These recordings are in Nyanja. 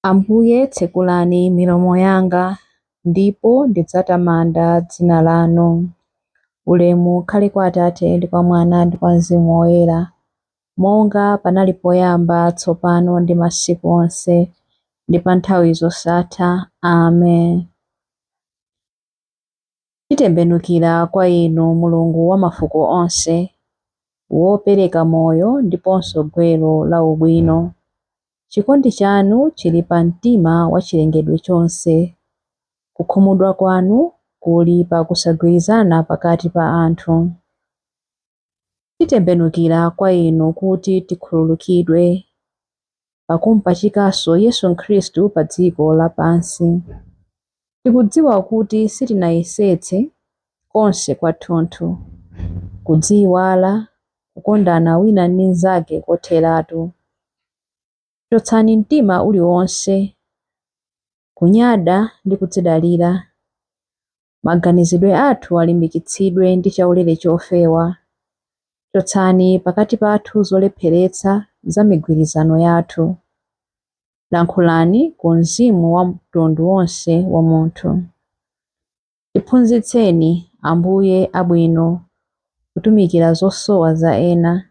Ambuye tsekulani milomo yanga, ndipo ndidzatamanda dzina lanu. Ulemu ukhale kwa Atate ndi kwa Mwana ndi kwa Mzimu Woyera, monga panali poyamba, tsopano ndi masiku onse, ndi pa nthawi zosatha. Amen. Titembenukira kwa Inu, Mulungu wa mafuko onse, wopereka moyo ndiponso gwero la ubwino. Chikondi chanu chili pa mtima wa chilengedwe chonse. Kukhumudwa kwanu kuli pa kusagwirizana pakati pa anthu. Titembenukira kwa Inu kuti tikhululukidwe pakumpachikanso Yesu Khristu pa dziko lapansi. Tikudziwa kuti sitinayesetse konse kwathunthu, kudziyiwala, kukondana wina ndi mnzake kotheratu. Chotsani mtima uliwonse, kunyada ndi kudzidalira. Maganizidwe athu alimbikitsidwe ndi chaulere chofewa. Chotsani pakati pathu zolepheretsa za migwirizano yathu. Lankhulani ku mzimu wa mtundu wonse wa munthu. Tiphunzitseni, Ambuye abwino, kutumikira zosowa za ena.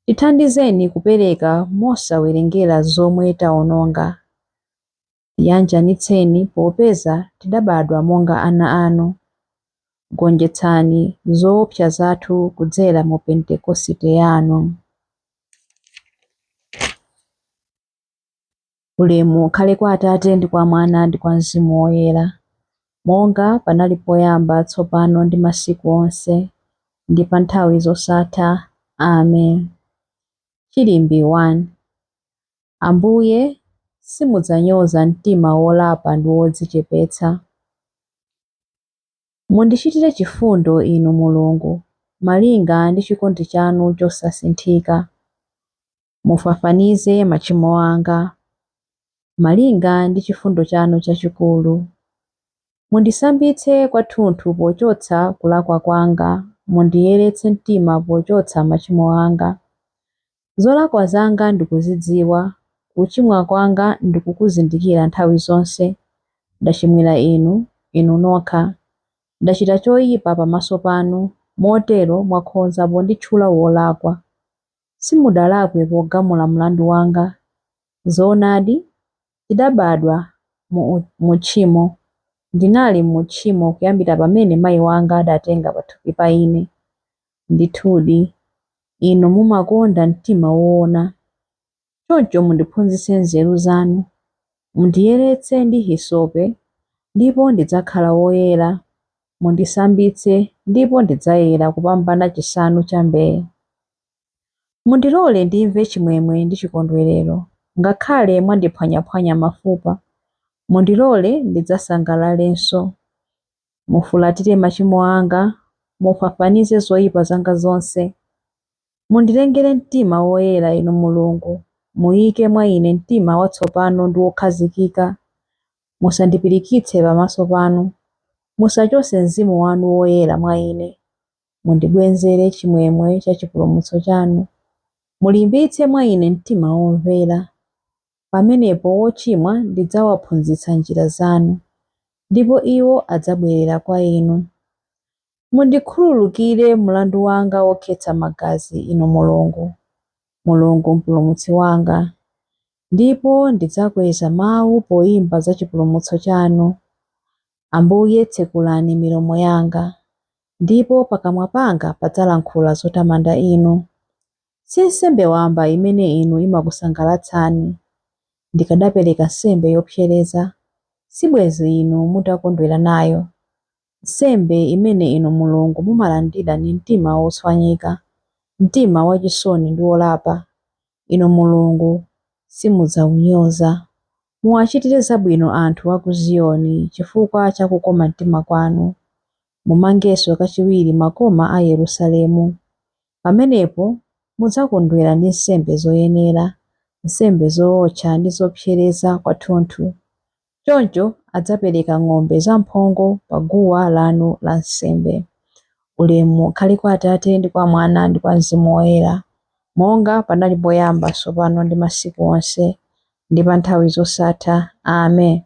Tithandizeni kupereka mosawerengera zomwe tawononga. Tiyanjanitseni popeza tidabadwa monga ana anu. Gonjetsani zoopsa zathu kudzera mu Pentekosite yanu. Ulemu ukhale kwa Atate ndi kwa Mwana ndi kwa Mzimu Woyera, monga panali poyamba, tsopano ndi masiku onse, ndi pa nthawi zosatha. Amen. Chilimbi 1. Ambuye simudzanyoza mtima wolapa ndi wodzichepetsa. Mundichitire chifundo Inu Mulungu, malinga ndi chikondi chanu chosasinthika. Mufafanize machimo anga, malinga ndi chifundo chanu chachikulu. Mundisambitse kwathunthu pochotsa kulakwa kwanga, mundiyeretse mtima pochotsa machimo anga. Zolakwa zanga ndikuzidziwa, kuchimwa kwanga ndikukuzindikira nthawi zonse. Ndachimwira Inu nokha. Ndachita choyipa pamaso panu, motero mwakhoza ponditchula wolakwa. Simudalakwe pogamula mlandu wanga. Zoonadi, tidabadwa mu tchimo. Ndinali mu tchimo kuyambira pamene mayi wanga adatenga pathupi pa ine. Ndithudi, Inu mumakonda mtima woona. Choncho mundiphunzitse nzeru zanu. Mundiyeretse ndi hisope, ndipo ndidzakhala woyera. Mundisambitse, ndipo ndidzayera kupambana chisanu cha mbee. Mundilole ndimve chimwemwe ndi chikondwerero, ngakhale mwandiphwanyaphwanya mafupa. Mundilole ndidzasangalalenso. Mufulatire machimo anga, mufafanize zoyipa zanga zonse. Mundilengere mtima woyera Inu Mulungu, muyike mwa ine mtima watsopano ndi wokhazikika. Musandipirikitse pamaso panu. Musachotse mzimu wanu woyera mwa ine. Mundibwenzere chimwemwe cha chipulumutso chanu. Mulimbitse mwa ine mtima womvera. Pamenepo wochimwa ndidzawaphunzitsa njira zanu, ndipo iwo adzabwerera kwa Inu. Mundikhululukire mlandu wanga wokhetsa magazi Inu Mulungu, Mulungu mpulumutsi wanga, ndipo ndidzakweza mawu poyimba za chipulumutso chanu. Ambuye tsekulani milomo yanga, ndipo pakamwa panga padzalankhula zotamanda Inu. Si nsembe wamba imene Inu imakusangalatsani. Ndikadapereka nsembe yopsereza, sibwenzi Inu mutakondwera nayo. Nsembe imene Inu Mulungu mumalandira ni mtima wotswanyika, mtima wachisoni ndi wolapa. Inu Mulungu simudzawunyoza. Muwachitire zabwino anthu a ku Ziyoni chifukwa cha kukoma mtima kwanu. Mumangenso kachiwiri makoma a Yerusalemu. Pamenepo mudzakondwera ndi nsembe zoyenera, nsembe zootcha ndi zopsereza kwathunthu. Choncho adzapereka ng'ombe zamphongo pa guwa lanu la nsembe. Ulemu ukhale kwa Atate ndi kwa Mwana ndi kwa Mzimu Woyera, monga panali poyamba, tsopano ndi masiku onse, ndi pa nthawi zosatha. Amen.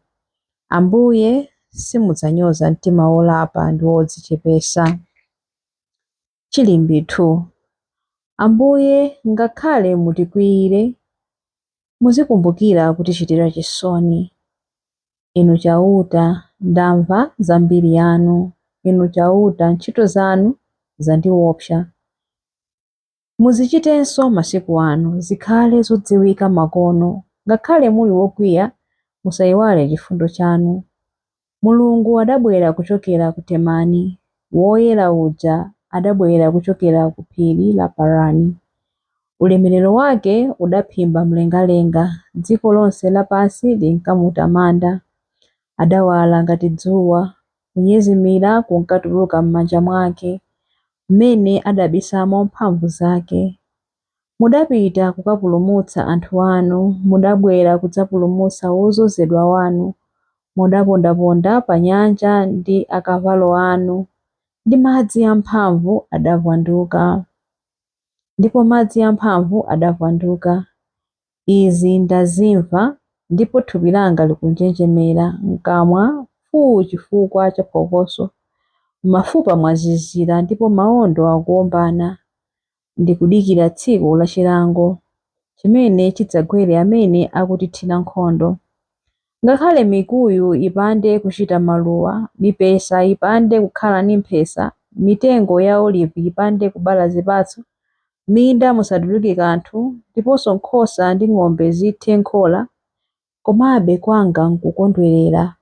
Ambuye simudzanyoza mtima wolapa ndi wodzichepesa. Chilimbi 2. Ambuye ngakhale mutikwiyire, muzikumbukira kutichitira chisoni. Inu chauta ndamva za mbiri yanu, inu chauta ntchito zanu zandiopsa. Muzichitenso masiku anu zikhale zodziwika makono. Ngakhale muli wokwiya, musayiwale chifundo chanu. Mulungu adabwera kuchokera ku Temani, woyera uja adabwera kuchokera ku phiri la Parani. Ulemerero wake udaphimba mlengalenga, dziko lonse lapansi linkamutamanda. Adawala ngati dzuwa, kunyezimira kunkatuluka m'manja mwake, mmene adabisamo mphamvu zake. Mudapita kukapulumutsa anthu anu, mudabwera kudzapulumutsa wozozedwa wanu. Mudapondaponda pa nyanja ndi akavalo anu, ndi madzi amphamvu adavwanduka. Ndipo madzi amphamvu adavwanduka. Izi ndazimva, ndipo thupi langa likunjenjemera mkamwa chifukwa cha phokoso. Mafupa mwazizira ndipo mawondo akuombana. Ndikudikira tsiku la chilango chimene chidzagwere amene akutithira nkhondo. Ngakhale mikuyu ipande kuchita maluwa, mipesa ipande kukhala ndi mphesa, mitengo ya olivi ipande kubala zipatso, minda musaduluke kanthu, ndiponso nkhosa ndi ng'ombe zithe nkhola, komabe kwanga nkukondwerera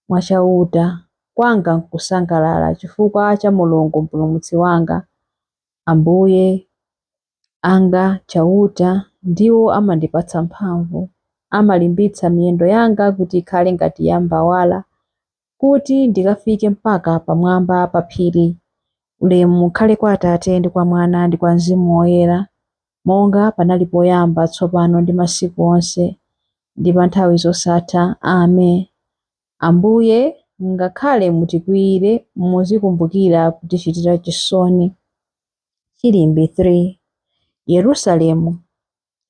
mwachauta, kwanga nkusangalala chifukwa cha Mulungu mpulumutsi wanga. Ambuye anga chauta ndiwo amandipatsa mphamvu, amalimbitsa miyendo yanga kuti ikhale ngati ya mbawala, kuti ndikafike mpaka pamwamba pa phiri. Ulemu ukhale kwa Atate ndi kwa Mwana ndi kwa Mzimu Woyera, monga panali poyamba, tsopano ndi masiku onse, ndi pa nthawi zosatha. Amen. Ambuye ngakhale mutikwiyire, muzikumbukira kutichitira chisoni. Chilimbi 3. Yerusalemu,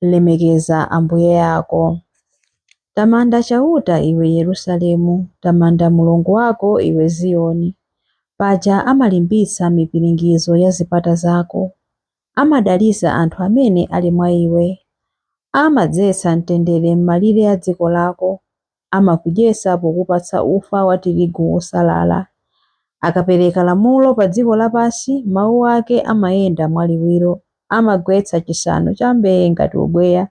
lemekeza Ambuye yako. Tamanda chauta iwe Yerusalemu, tamanda Mulungu wako iwe Ziyoni. Paja amalimbitsa mipiringidzo ya zipata zako, amadalitsa anthu amene ali mwa iwe. Amadzetsa mtendere m'malire a dziko lako, amakudyetsa pokupatsa ufa wa tirigu wosalala. Akapereka lamulo pa dziko lapansi, mawu ake amayenda mwaliwiro. Amagwetsa chisanu cha mbee ngati ubweya,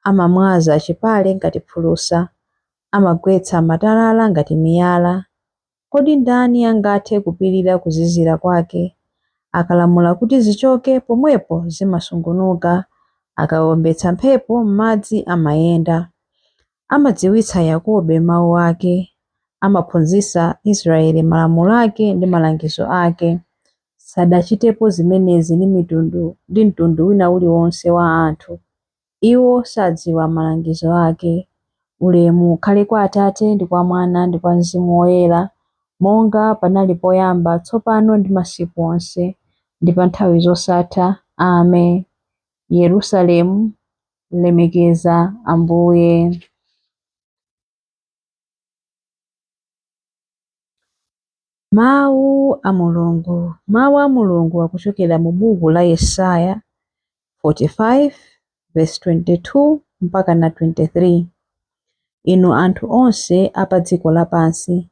amamwaza chipale ngati phulusa, amagwetsa matalala ngati miyala. Kodi ndani angathe kupirira kuzizira kwake? Akalamula kuti zichoke, pomwepo zimasungunuka. Akawombetsa mphepo, m'madzi amayenda. Amadziwitsa Yakobo mawu ake, amaphunzitsa Israeli malamulo ake ndi malangizo ake. Sadachitepo zimenezi ndi mtundu wina uliwonse wa anthu. Iwo sadziwa malangizo ake. Ulemu ukhale kwa Atate ndi kwa Mwana ndi kwa Mzimu Woyera, monga panali poyamba, tsopano ndi masiku onse, ndi pa nthawi zosatha. Amen. Yerusalemu, lemekeza Ambuye. Mawu a Mulungu. Mawu a Mulungu akuchokera mu buku la Yesaya 45 verse 22 mpaka na 23. Inu anthu onse apa dziko lapansi,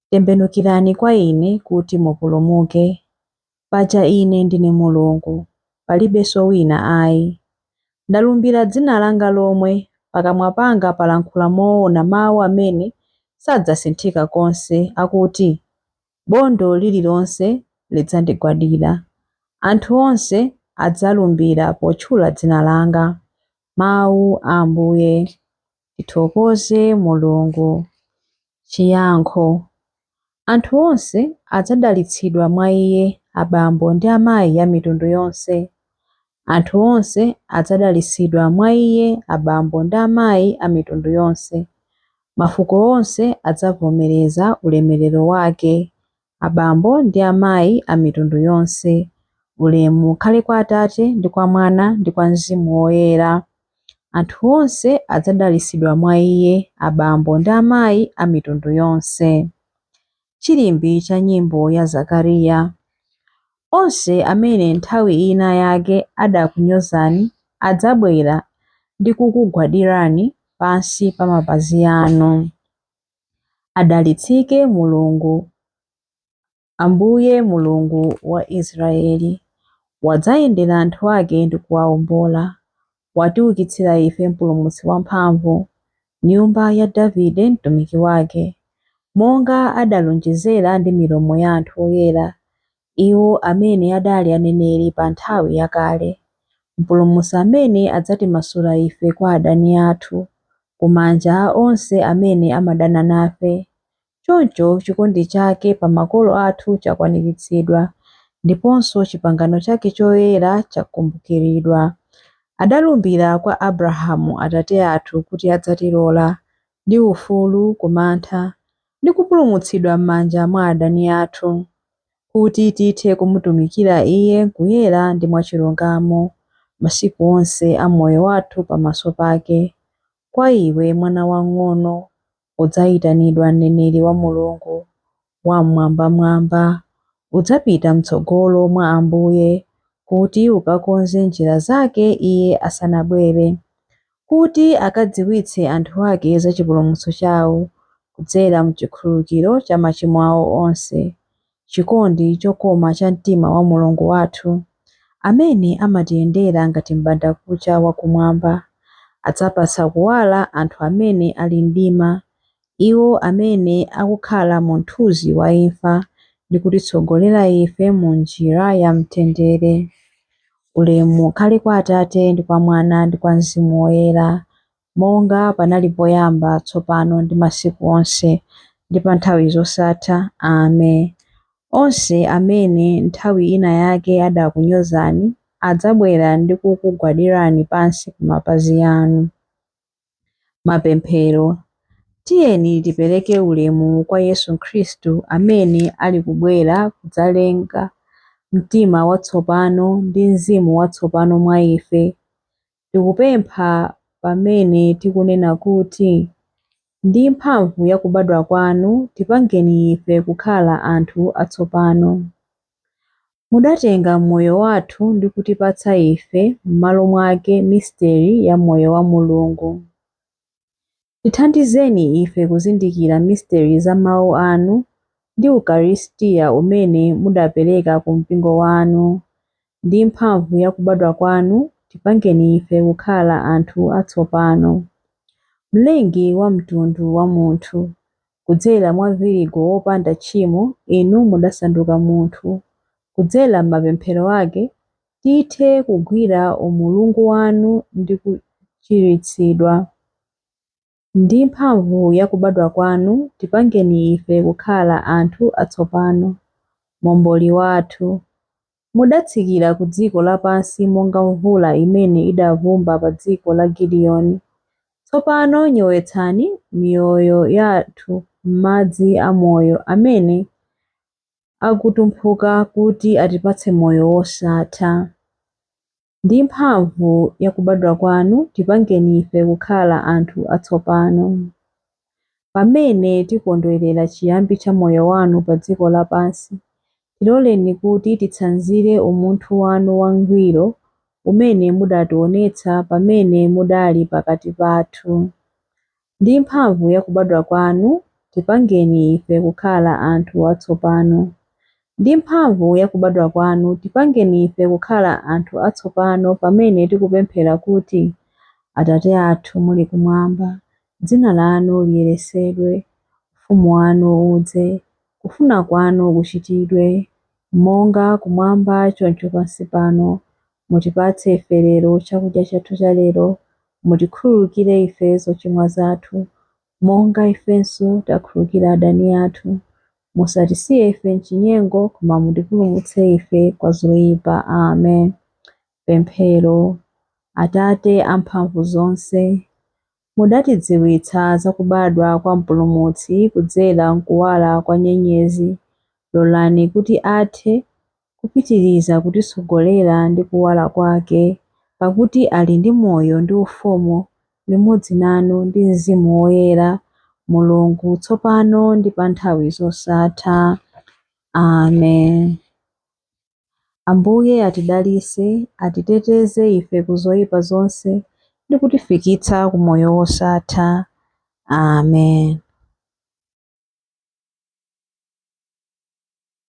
tembenukirani kwa ine kuti mupulumuke. Paja ine ndine Mulungu, palibenso wina ayi. Ndalumbira dzina langa lomwe, pakamwa panga palankhula moona mawu amene sadzasinthika konse, akuti bondo lililonse lidzandigwadira. Anthu onse adzalumbira potchula dzina langa. Mawu a Ambuye. Tithokoze Mulungu. Chiyankho. Anthu onse adzadalitsidwa mwa iye, abambo ndi amayi a mitundu yonse. Anthu onse adzadalitsidwa mwa iye, abambo ndi amayi a mitundu yonse. Mafuko onse adzavomereza ulemerero wake, abambo ndi amayi a mitundu yonse. Ulemu ukhale kwa Atate ndi kwa Mwana ndi kwa Mzimu Woyera. Anthu onse adzadalitsidwa mwa Iye, abambo ndi amayi a mitundu yonse. Chilimbi cha nyimbo ya Zakariya. Onse amene nthawi ina yake adakunyozani adzabwera ndi kukugwadirani pansi pa mapazi anu. Adalitsike Mulungu, Ambuye Mulungu wa Israeli, wadzayendera anthu ake ndi kuwawombola. Watiukitsira ife mpulumutsi wamphamvu, nyumba ya Davide mtumiki wake, monga adalonjezera ndi milomo ya anthu oyera, iwo amene adali aneneri pa nthawi yakale. Mpulumutsi amene adzatimasula ife kwa adani athu, kumanja a onse amene amadana nafe. Choncho chikondi chake pa makolo athu chakwaniritsidwa, ndiponso pangano chake choyera chakumbukiridwa. Adalumbira kwa Abrahamu atate athu kuti adzatilola ndi ufulu kumantha ndi kupulumutsidwa m'manja mwa adani athu, kuti tithe kumutumikira Iye kuyera ndi mwachilungamo masiku onse a moyo wathu pamaso pake. Kwa iwe mwana wang'ono udzayitanidwa mneneri wa Mulungu wamwambamwamba, udzapita m'tsogolo mwa Ambuye kuti ukakonze njira zake Iye asanabwere, kuti akadziwitse anthu ake za chipulumutso chawo kudzera m'chikhululukiro cha machimo awo onse. Chikondi chokoma cha mtima wa Mulungu wathu, amene amatiyendera ngati m'bandakucha wakumwamba, adzapatsa kuwala anthu amene ali mdima, iwo amene akukhala mu mthunzi wa imfa, ndi kutitsogolera ife mu njira ya mtendere. Ulemu ukhale kwa Atate ndi kwa Mwana ndi kwa Mzimu Woyera, monga panali poyamba, tsopano ndi masiku onse, ndi pa nthawi zosatha. Amen. Onse amene nthawi ina yake adakunyozani adzabwera ndi kukugwadirani pansi pa mapazi anu. Mapemphero. Tiyeni tipereke ulemu kwa Yesu Khristu amene ali kubwera kudzalenga mtima watsopano ndi mzimu watsopano mwa ife. Tikupempha pamene tikunena kuti, ndi mphamvu ya kubadwa kwanu tipangeni ife kukhala anthu atsopano. Mudatenga moyo wathu ndi kutipatsa ife m'malo mwake misteri ya moyo wa Mulungu. Tithandizeni ife kuzindikira misteri za mawu anu ndi Ukaristiya umene mudapereka ku mpingo wanu. Ndi mphamvu ya kubadwa kwanu tipangeni ife kukhala anthu atsopano. Mlengi wa mtundu wa munthu, kudzera mwa Virigo wopanda tchimo, inu mudasanduka munthu. Kudzera m'mapemphero ake tithe kugwira umulungu wanu ndi kuchiritsidwa. Ndi mphamvu ya kubadwa kwanu tipangeni ife kukhala anthu atsopano. Momboli wathu, mudatsikira ku dziko lapansi monga mvula imene idavumba pa dziko la Gidiyoni. Tsopano nyowetsani miyoyo yathu m'madzi amoyo amene akutumphuka kuti atipatse moyo wosatha. Ndi mphamvu ya kubadwa kwanu tipangeni ife kukhala anthu atsopano. Pamene tikondwerera chiyambi cha moyo wanu pa dziko lapansi, tiloleni kuti titsanzire umunthu wanu wangwiro umene mudationetsa pamene mudali pakati pathu. Ndi mphamvu ya kubadwa kwanu tipangeni ife kukhala anthu atsopano. Ndi mphamvu ya kubadwa kwanu tipangeni ife kukhala anthu atsopano pamene tikupemphera kuti, Atate athu muli kumwamba, dzina lanu liyeretsedwe, ufumu wanu udze, kufuna kwanu kuchitidwe, monga kumwamba choncho pansi pano. Mutipatse ife lero chakudya chathu cha lero, mutikhululukire ife zochimwa zathu, monga ifenso takhululukira adani athu. Musatisiye ife m'chinyengo, koma mutipulumutse ife kwa zoyipa. Amen. Pemphero. Atate amphamvu zonse, mudatidziwitsa za kubadwa kwa mpulumutsi kudzera mkuwala kwa nyenyezi. Lolani kuti athe kupitiriza kutitsogolera ndi kuwala kwake, pakuti ali ndi moyo ndi ufumu limodzi nanu ndi Mzimu Woyera, Mulungu tsopano ndi pa nthawi zosatha. Amen. Ambuye atidalitse, atiteteze ife ku zoyipa zonse ndi kutifikitsa ku moyo wosatha. Amen.